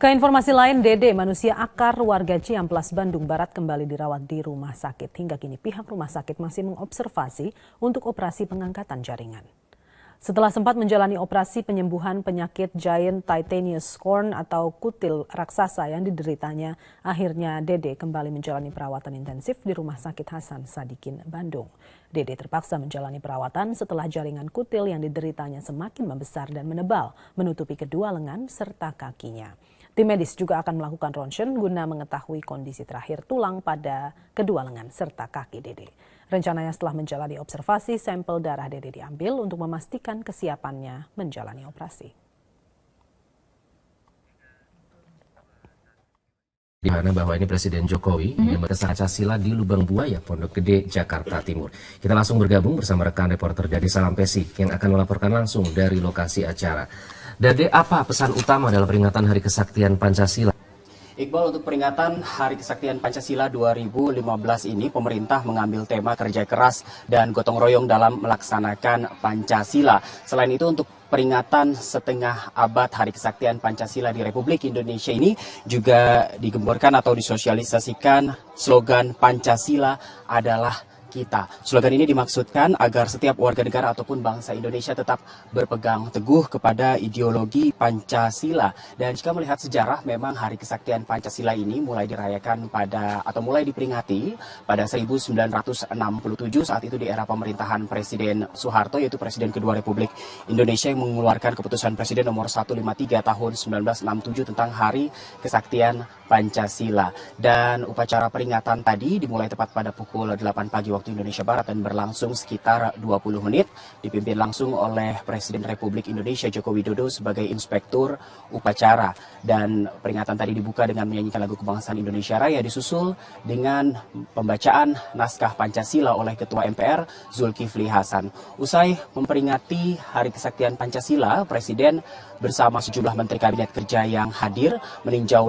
Ke informasi lain, Dede, manusia akar warga Ciamplas, Bandung Barat kembali dirawat di rumah sakit. Hingga kini pihak rumah sakit masih mengobservasi untuk operasi pengangkatan jaringan. Setelah sempat menjalani operasi penyembuhan penyakit giant titanius corn atau kutil raksasa yang dideritanya, akhirnya Dede kembali menjalani perawatan intensif di Rumah Sakit Hasan Sadikin, Bandung. Dede terpaksa menjalani perawatan setelah jaringan kutil yang dideritanya semakin membesar dan menebal, menutupi kedua lengan serta kakinya. Tim medis juga akan melakukan ronsen guna mengetahui kondisi terakhir tulang pada kedua lengan serta kaki Dede. Rencananya setelah menjalani observasi, sampel darah Dede diambil untuk memastikan kesiapannya menjalani operasi. Di mana bahwa ini Presiden Jokowi yang Pancasila di Lubang Buaya, Pondok Gede, Jakarta Timur. Kita langsung bergabung bersama rekan reporter Dade Salampesi yang akan melaporkan langsung dari lokasi acara. Dade, apa pesan utama dalam peringatan Hari Kesaktian Pancasila? Iqbal, untuk peringatan Hari Kesaktian Pancasila 2015 ini, pemerintah mengambil tema kerja keras dan gotong royong dalam melaksanakan Pancasila. Selain itu, untuk peringatan setengah abad Hari Kesaktian Pancasila di Republik Indonesia ini juga digemborkan atau disosialisasikan slogan Pancasila adalah kita. Slogan ini dimaksudkan agar setiap warga negara ataupun bangsa Indonesia tetap berpegang teguh kepada ideologi Pancasila. Dan jika melihat sejarah, memang Hari Kesaktian Pancasila ini mulai dirayakan mulai diperingati pada 1967, saat itu di era pemerintahan Presiden Soeharto, yaitu Presiden kedua Republik Indonesia, yang mengeluarkan keputusan Presiden nomor 153 tahun 1967 tentang Hari Kesaktian Pancasila. Dan upacara peringatan tadi dimulai tepat pada pukul 8 pagi waktu Indonesia Barat dan berlangsung sekitar 20 menit, dipimpin langsung oleh Presiden Republik Indonesia Joko Widodo sebagai inspektur upacara. Dan peringatan tadi dibuka dengan menyanyikan lagu kebangsaan Indonesia Raya, disusul dengan pembacaan naskah Pancasila oleh Ketua MPR Zulkifli Hasan. Usai memperingati Hari Kesaktian Pancasila, Presiden bersama sejumlah Menteri Kabinet Kerja yang hadir meninjau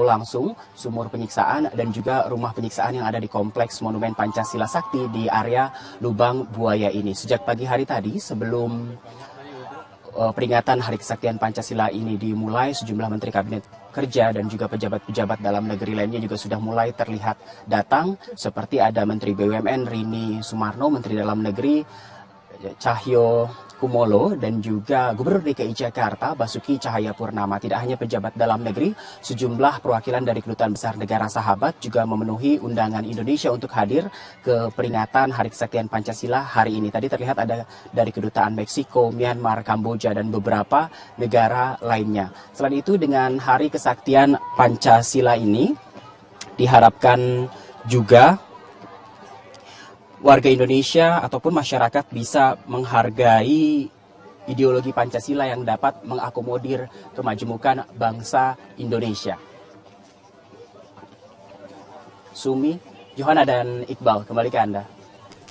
langsung sumur penyiksaan dan juga rumah penyiksaan yang ada di Kompleks Monumen Pancasila Sakti di area Lubang Buaya ini. Sejak pagi hari tadi, sebelum peringatan Hari Kesaktian Pancasila ini dimulai, sejumlah Menteri Kabinet Kerja dan juga pejabat-pejabat dalam negeri lainnya juga sudah mulai terlihat datang, seperti ada Menteri BUMN Rini Sumarno, Menteri Dalam Negeri Cahyo Kumolo, dan juga Gubernur DKI Jakarta Basuki Cahayapurnama. Tidak hanya pejabat dalam negeri, sejumlah perwakilan dari Kedutaan Besar Negara Sahabat juga memenuhi undangan Indonesia untuk hadir ke peringatan Hari Kesaktian Pancasila hari ini. Tadi terlihat ada dari Kedutaan Meksiko, Myanmar, Kamboja, dan beberapa negara lainnya. Selain itu, dengan Hari Kesaktian Pancasila ini diharapkan juga warga Indonesia ataupun masyarakat bisa menghargai ideologi Pancasila yang dapat mengakomodir kemajemukan bangsa Indonesia. Sumi, Johanna, dan Iqbal, kembali ke Anda.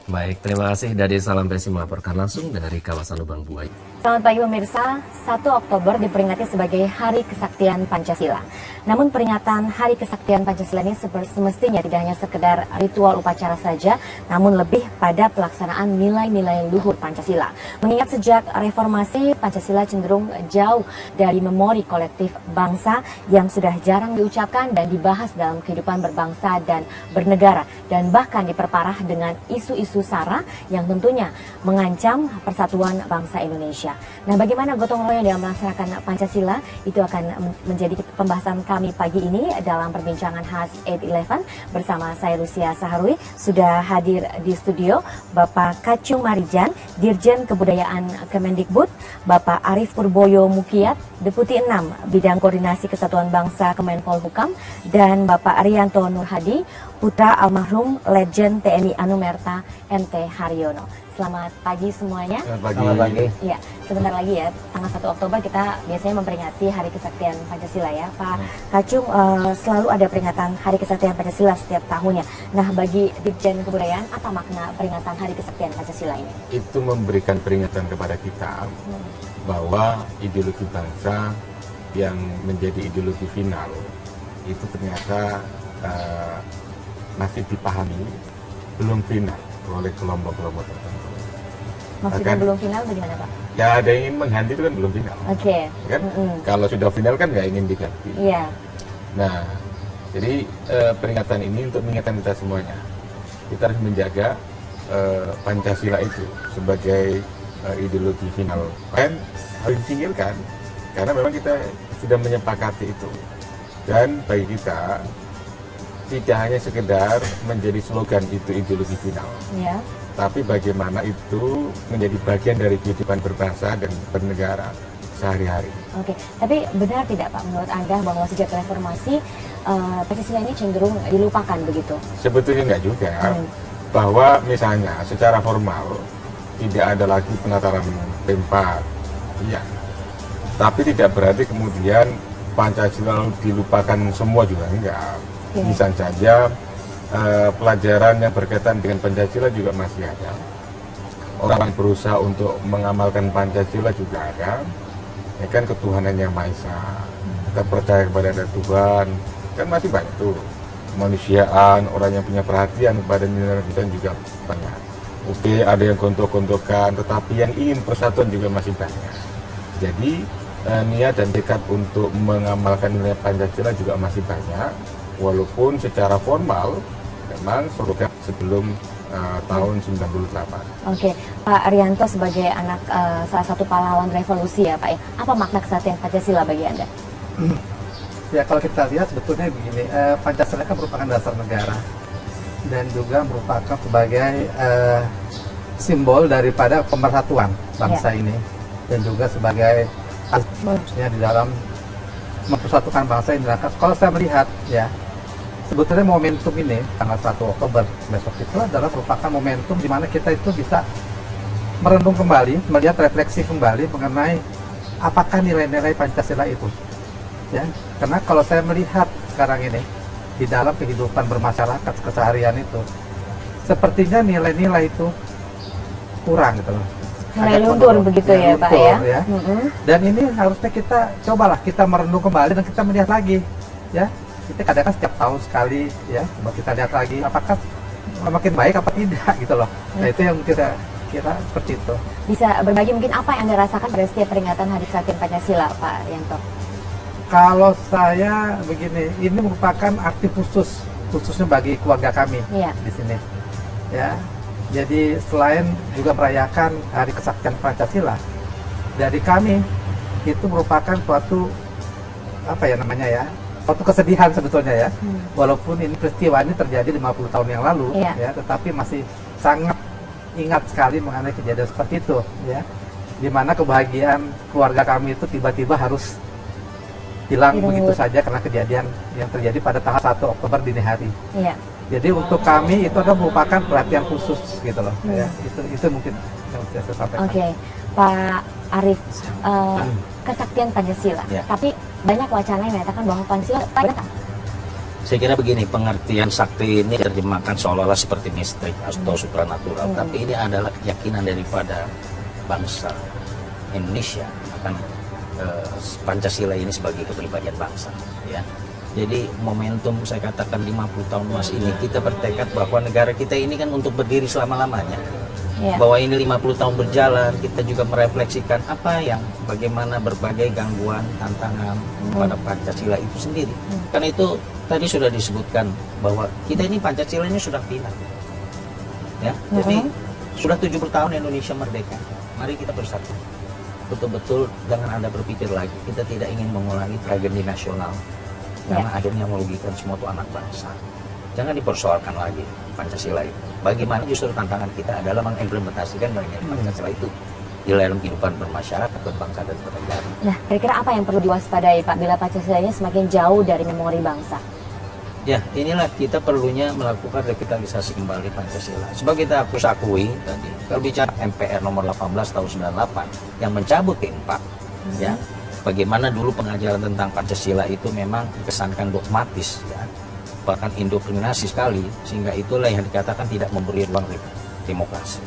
Baik, terima kasih Dade Salampesi melaporkan langsung dari kawasan Lubang Buaya. Selamat pagi pemirsa, 1 Oktober diperingati sebagai Hari Kesaktian Pancasila. Namun peringatan Hari Kesaktian Pancasila ini semestinya tidak hanya sekedar ritual upacara saja, namun lebih pada pelaksanaan nilai-nilai luhur Pancasila. Mengingat sejak reformasi, Pancasila cenderung jauh dari memori kolektif bangsa yang sudah jarang diucapkan dan dibahas dalam kehidupan berbangsa dan bernegara, dan bahkan diperparah dengan isu-isu SARA yang tentunya mengancam persatuan bangsa Indonesia. Nah, bagaimana gotong royong dalam melaksanakan Pancasila? Itu akan menjadi pembahasan kami pagi ini dalam perbincangan khas 8-11 bersama saya Lucia Saharwi. Sudah hadir di studio Bapak Kacung Marijan, Dirjen Kebudayaan Kemendikbud, Bapak Arief Purboyo Mukiat, Deputi 6 Bidang Koordinasi Kesatuan Bangsa Kemenpolhukam, dan Bapak Arianto Nurhadi, putra almarhum Legend TNI Anumerta MT Haryono. Selamat pagi semuanya. Selamat pagi. Ya, sebentar lagi ya, tanggal 1 Oktober kita biasanya memperingati Hari Kesaktian Pancasila ya, Pak Kacung. Selalu ada peringatan Hari Kesaktian Pancasila setiap tahunnya. Nah, bagi Dirjen Kebudayaan, apa makna peringatan Hari Kesaktian Pancasila ini? Itu memberikan peringatan kepada kita bahwa ideologi bangsa yang menjadi ideologi final itu ternyata masih dipahami belum final oleh kelompok-kelompok tertentu. Maksudnya belum final bagaimana Pak? Ya ada yang ingin mengganti itu kan belum final. Oke. Kan kalau sudah final kan nggak ingin diganti. Iya. Nah, jadi peringatan ini untuk mengingatkan kita semuanya. Kita harus menjaga Pancasila itu sebagai ideologi final. Kan harus disingkirkan karena memang kita sudah menyepakati itu. Dan bagi kita tidak hanya sekedar menjadi slogan itu ideologi final. Iya. Tapi bagaimana itu menjadi bagian dari kehidupan berbangsa dan bernegara sehari-hari. Oke, tapi benar tidak Pak menurut Anda bahwa sejak reformasi Pancasila ini cenderung dilupakan begitu? Sebetulnya enggak juga, bahwa misalnya secara formal tidak ada lagi penataran P4, iya. Tapi tidak berarti kemudian Pancasila dilupakan semua juga enggak. Bisa saja pelajaran yang berkaitan dengan Pancasila juga masih ada. Orang yang berusaha untuk mengamalkan Pancasila juga ada. Ya kan ketuhanan yang Maha Esa. Kita percaya kepada ada Tuhan. Kan masih banyak tuh. Kemanusiaan, orang yang punya perhatian kepada nilai kita juga banyak. Oke, ada yang gontok-gontokan, tetapi yang ingin persatuan juga masih banyak. Jadi niat dan tekad untuk mengamalkan nilai Pancasila juga masih banyak. Walaupun secara formal memang program sebelum tahun 98. Oke, Pak Arianto sebagai anak salah satu pahlawan revolusi ya Pak ya, apa makna kesatuan Pancasila bagi Anda? Ya kalau kita lihat sebetulnya begini, Pancasila kan merupakan dasar negara dan juga merupakan sebagai simbol daripada pemersatuan bangsa ini dan juga sebagai asasnya di dalam mempersatukan bangsa ini. Kalau saya melihat ya, sebetulnya momentum ini tanggal 1 Oktober besok itu adalah merupakan momentum di mana kita itu bisa merenung kembali, melihat refleksi kembali mengenai apakah nilai-nilai Pancasila itu. Ya, karena kalau saya melihat sekarang ini di dalam kehidupan bermasyarakat keseharian itu, sepertinya nilai-nilai itu kurang gitu loh. Mulai luntur begitu ya Pak ya. Dan ini harusnya kita cobalah kita merenung kembali dan kita melihat lagi ya. Kita kadang-kadang setiap tahun sekali ya, coba kita lihat lagi apakah makin baik apa tidak gitu loh. Nah itu yang kita kira seperti itu. Bisa berbagi mungkin apa yang Anda rasakan pada setiap peringatan Hari Kesaktian Pancasila Pak Arianto? Kalau saya begini, ini merupakan arti khususnya bagi keluarga kami di sini. Ya, jadi selain juga merayakan Hari Kesaktian Pancasila, dari kami itu merupakan suatu apa ya namanya ya, suatu kesedihan sebetulnya ya. Walaupun ini peristiwa ini terjadi 50 tahun yang lalu, ya, tetapi masih sangat ingat sekali mengenai kejadian seperti itu, ya. Di mana kebahagiaan keluarga kami itu tiba-tiba harus hilang begitu saja karena kejadian yang terjadi pada tanggal 1 Oktober dini hari. Jadi untuk kami itu adalah merupakan perhatian khusus gitu loh. Ya, itu mungkin yang bisa saya sampaikan. Oke, Pak Arief, kesaktian Pancasila. Tapi banyak wacana yang menyatakan bahwa Pancasila saya kira begini, pengertian sakti ini terjemahkan seolah-olah seperti mistik atau supranatural, tapi ini adalah keyakinan daripada bangsa Indonesia akan Pancasila ini sebagai kepribadian bangsa, ya. Jadi momentum saya katakan 50 tahun mas ini kita bertekad bahwa negara kita ini kan untuk berdiri selama-lamanya. Bahwa ini 50 tahun berjalan, kita juga merefleksikan apa yang bagaimana berbagai gangguan, tantangan pada Pancasila itu sendiri. Karena itu tadi sudah disebutkan bahwa kita ini Pancasila ini sudah final. Ya. Jadi sudah 70 tahun Indonesia merdeka. Mari kita bersatu. Betul-betul jangan Anda berpikir lagi, kita tidak ingin mengulangi tragedi nasional karena akhirnya merugikan semua itu anak bangsa. Jangan dipersoalkan lagi Pancasila itu. Bagaimana justru tantangan kita adalah mengimplementasikan nilai Pancasila itu di dalam kehidupan bermasyarakat, berbangsa dan bernegara. Nah, kira-kira apa yang perlu diwaspadai Pak bila Pancasila ini semakin jauh dari memori bangsa? Ya, inilah kita perlunya melakukan revitalisasi kembali Pancasila. Sebagai kita harus akui tadi, kalau bicara MPR nomor 18 tahun 98 yang mencabut P4, ya, bagaimana dulu pengajaran tentang Pancasila itu memang dikesankan dogmatis, ya, bahkan indoktrinasi sekali, sehingga itulah yang dikatakan tidak memberi ruang demokrasi.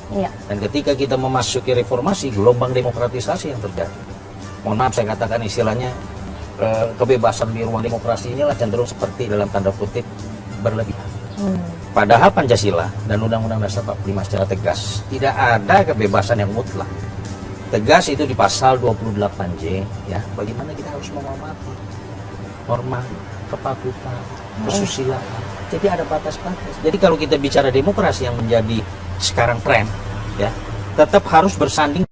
Dan ketika kita memasuki reformasi, gelombang demokratisasi yang terjadi. Mohon maaf saya katakan istilahnya, kebebasan di ruang demokrasi inilah cenderung seperti dalam tanda kutip berlebihan. Padahal Pancasila dan Undang-Undang Dasar 45 secara tegas tidak ada kebebasan yang mutlak. Tegas itu di pasal 28J, ya. Bagaimana kita harus menghormati norma, kepatuhan, kesusilaan. Jadi ada batas-batas. Jadi kalau kita bicara demokrasi yang menjadi sekarang tren, ya, tetap harus bersanding